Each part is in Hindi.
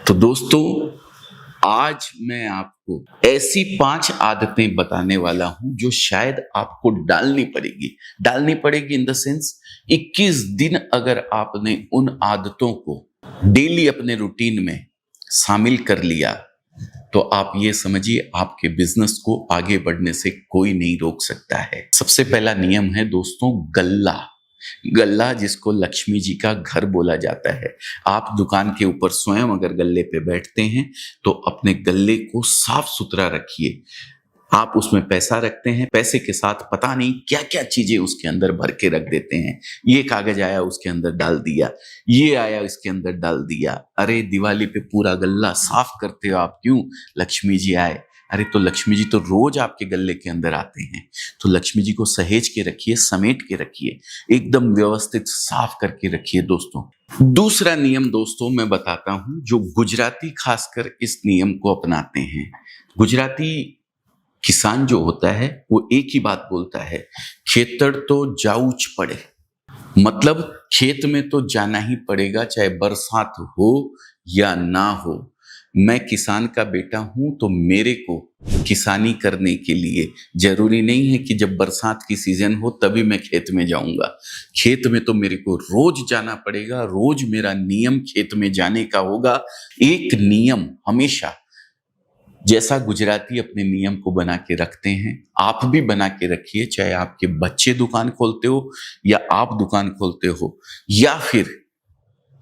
तो दोस्तों, आज मैं आपको ऐसी 5 आदतें बताने वाला हूं जो शायद आपको डालनी पड़ेगी इन द सेंस 21 दिन अगर आपने उन आदतों को डेली अपने रूटीन में शामिल कर लिया तो आप ये समझिए आपके बिजनेस को आगे बढ़ने से कोई नहीं रोक सकता है। सबसे पहला नियम है दोस्तों, गल्ला। गल्ला जिसको लक्ष्मी जी का घर बोला जाता है। आप दुकान के ऊपर स्वयं अगर गल्ले पे बैठते हैं तो अपने गल्ले को साफ सुथरा रखिए। आप उसमें पैसा रखते हैं, पैसे के साथ पता नहीं क्या क्या चीजें उसके अंदर भर के रख देते हैं। ये कागज आया उसके अंदर डाल दिया, ये आया इसके अंदर डाल दिया। अरे दिवाली पे पूरा गल्ला साफ करते हो आप, क्यों? लक्ष्मी जी आए। अरे तो लक्ष्मी जी तो रोज आपके गल्ले के अंदर आते हैं, तो लक्ष्मी जी को सहेज के रखिए, समेट के रखिए, एकदम व्यवस्थित साफ करके रखिए दोस्तों। दूसरा नियम दोस्तों मैं बताता हूं, जो गुजराती खासकर इस नियम को अपनाते हैं। गुजराती किसान जो होता है वो एक ही बात बोलता है, खेतड़ तो जाऊच पड़े। मतलब खेत में तो जाना ही पड़ेगा, चाहे बरसात हो या ना हो। मैं किसान का बेटा हूं तो मेरे को किसानी करने के लिए जरूरी नहीं है कि जब बरसात की सीजन हो तभी मैं खेत में जाऊंगा। खेत में तो मेरे को रोज जाना पड़ेगा, रोज मेरा नियम खेत में जाने का होगा। एक नियम हमेशा, जैसा गुजराती अपने नियम को बना के रखते हैं, आप भी बना के रखिए। चाहे आपके बच्चे दुकान खोलते हो या आप दुकान खोलते हो या फिर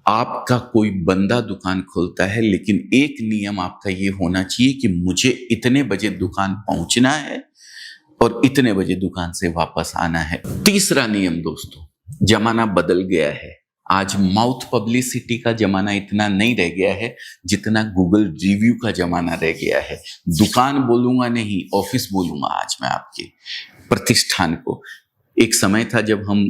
आपका कोई बंदा दुकान खोलता है, लेकिन एक नियम आपका ये होना चाहिए कि मुझे इतने बजे दुकान पहुंचना है और इतने बजे दुकान से वापस आना है। तीसरा नियम दोस्तों, जमाना बदल गया है। आज माउथ पब्लिसिटी का जमाना इतना नहीं रह गया है जितना गूगल रिव्यू का जमाना रह गया है। दुकान बोलूंगा नहीं, ऑफिस बोलूंगा आज मैं आपके प्रतिष्ठान को। एक समय था जब हम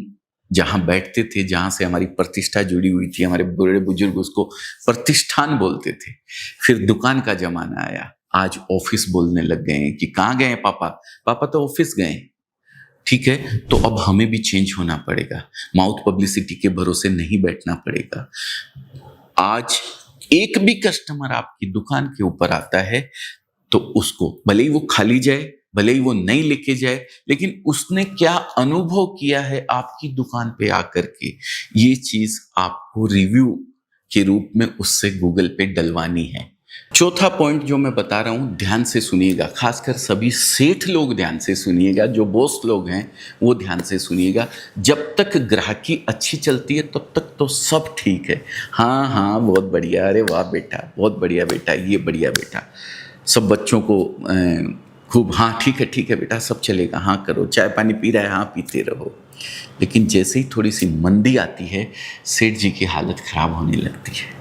जहां बैठते थे, जहां से हमारी प्रतिष्ठा जुड़ी हुई थी, हमारे बड़े बुजुर्ग उसको प्रतिष्ठान बोलते थे। फिर दुकान का जमाना आया, आज ऑफिस बोलने लग गए हैं कि कहाँ गए हैं पापा? पापा तो ऑफिस गए। ठीक है, तो अब हमें भी चेंज होना पड़ेगा। माउथ पब्लिसिटी के भरोसे नहीं बैठना पड़ेगा। आज एक भी कस्टमर आपकी दुकान के ऊपर आता है तो उसको भले ही वो खाली जाए, भले ही वो नहीं लेके जाए, लेकिन उसने क्या अनुभव किया है आपकी दुकान पे आकर के, ये चीज आपको रिव्यू के रूप में उससे गूगल पे डलवानी है। चौथा पॉइंट जो मैं बता रहा हूं, ध्यान से सुनिएगा। खासकर सभी सेठ लोग ध्यान से सुनिएगा, जो बॉस लोग हैं वो ध्यान से सुनिएगा। जब तक ग्राहकी अच्छी चलती है तब तक तो सब ठीक है। हाँ हाँ बहुत बढ़िया, अरे वाह बेटा, बहुत बढ़िया बेटा, ये बढ़िया बेटा। सब बच्चों को खूब हाँ ठीक है बेटा, सब चलेगा, हाँ करो, चाय पानी पी रहा है, हाँ पीते रहो। लेकिन जैसे ही थोड़ी सी मंदी आती है, सेठ जी की हालत खराब होने लगती है,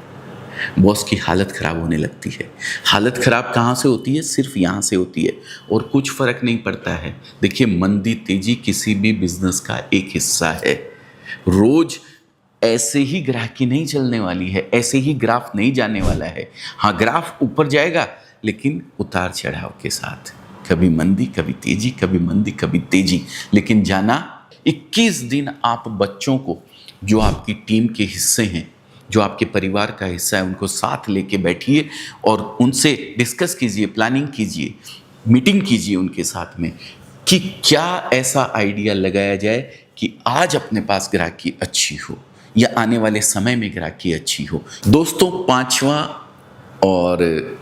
बॉस की हालत खराब होने लगती है। हालत खराब कहाँ से होती है? सिर्फ यहाँ से होती है और कुछ फर्क नहीं पड़ता है। देखिए, मंदी तेजी किसी भी बिजनेस का एक हिस्सा है। रोज ऐसे ही ग्राहकी नहीं चलने वाली है, ऐसे ही ग्राफ नहीं जाने वाला है। हाँ, ग्राफ ऊपर जाएगा लेकिन उतार चढ़ाव के साथ, कभी मंदी कभी तेजी, कभी मंदी कभी तेजी। लेकिन जाना 21 दिन आप बच्चों को, जो आपकी टीम के हिस्से हैं, जो आपके परिवार का हिस्सा है, उनको साथ लेके बैठिए और उनसे डिस्कस कीजिए, प्लानिंग कीजिए, मीटिंग कीजिए उनके साथ में कि क्या ऐसा आइडिया लगाया जाए कि आज अपने पास ग्राहकी अच्छी हो या आने वाले समय में ग्राहकी अच्छी हो। दोस्तों, पांचवा और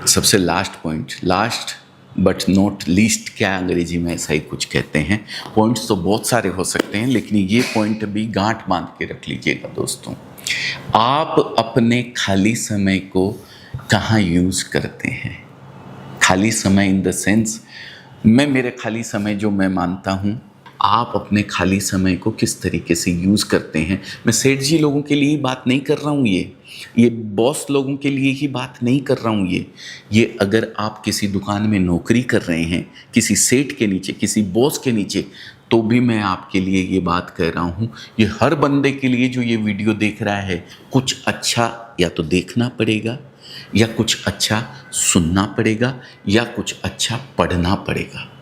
सबसे last point, last but not least, क्या अंग्रेजी में ऐसा ही कुछ कहते हैं। पॉइंट्स तो बहुत सारे हो सकते हैं, लेकिन ये पॉइंट भी गांठ बांध के रख लीजिएगा दोस्तों। आप अपने खाली समय को कहाँ यूज़ करते हैं? खाली समय इन द सेंस, मैं मेरे खाली समय जो मैं मानता हूँ, आप अपने खाली समय को किस तरीके से यूज़ करते हैं। मैं सेठ जी लोगों के लिए ही बात नहीं कर रहा हूँ, ये बॉस लोगों के लिए ही बात नहीं कर रहा हूँ। ये अगर आप किसी दुकान में नौकरी कर रहे हैं, किसी सेठ के नीचे, किसी बॉस के नीचे, तो भी मैं आपके लिए ये बात कह रहा हूँ। ये हर बंदे के लिए जो ये वीडियो देख रहा है, कुछ अच्छा या तो देखना पड़ेगा, या कुछ अच्छा सुनना पड़ेगा, या कुछ अच्छा पढ़ना पड़ेगा।